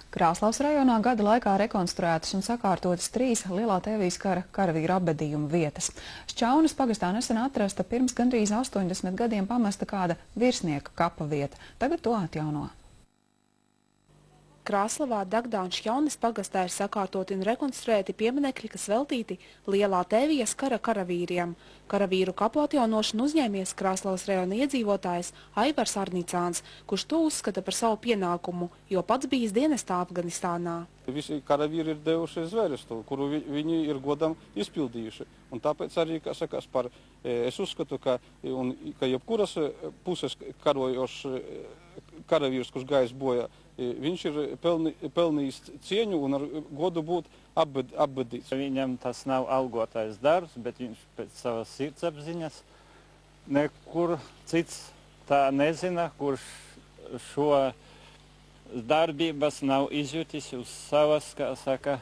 Krāslavas rajonā gada laikā rekonstruētas un sakārtotas 3 Lielā Tēvijas kara karavīru apbedījuma vietas. Šķaunas pagastā nesen atrasta pirms gandrīz 80 gadiem pamesta kāda virsnieka kapa vieta. Tagad to atjauno. Krāslavā, Dagdā un Šķaunes pagastā ir sakārtoti un rekonstruēti pieminekļi, kas veltīti Lielā Tēvijas kara karavīriem. Karavīru kapu atjaunošanu uzņēmies Krāslavas rajona iedzīvotājs Aivars Arnicāns, kurš to uzskata par savu pienākumu, jo pats bijis dienestā Afganistānā. Visi karavīri ir devuši zvērestu, kuru viņi ir godam izpildījuši. Un tāpēc arī, kā sakās, es uzskatu, ka jebkuras puses karojošs karavīrs, kurš gājis bojā, viņš ir pelnījis cieņu un ar godu būt apbedīts. Viņam tas nav algotais darbs, bet viņš pēc savas sirdsapziņas nekur cits tā nezina, kurš šo darbības nav izjutis uz savas, kā saka,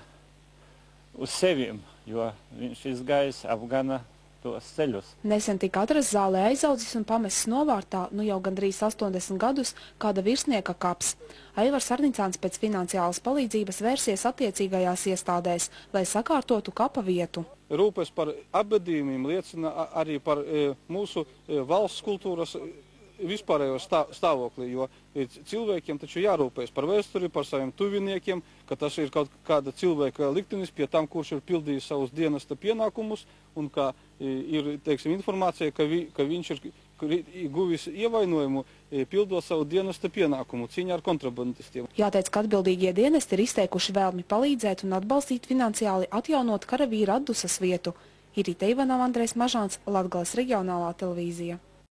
uz sevim, jo viņš izgājis Afgana tos ceļus. Nesen tika atrasts zālē aizaudzis un pamests novārtā, nu jau gandrīz 80 gadus, kāda virsnieka kaps. Aivars Arnicāns pēc finansiālas palīdzības vērsies attiecīgajās iestādēs, lai sakārtotu kapa vietu. Rūpes par apbedījumiem liecina arī par mūsu valsts kultūras vispārējo stāvokli, jo cilvēkiem taču jārūpējas par vēsturi, par saviem tuviniekiem, ka tas ir kaut kāda cilvēka liktenis pie tam, kurš ir pildījis savus dienesta pienākumus, un ka ir, teiksim, informācija, ka viņš ir guvis ievainojumu, pildot savu dienesta pienākumu cīņā ar kontrabandistiem. Jāteic, ka atbildīgie dienesti ir izteikuši vēlmi palīdzēt un atbalstīt finansiāli atjaunot karavīra atdusas vietu. Irīte Ivanova, Andrejs Mažāns, Latgales reģionālā televīzija.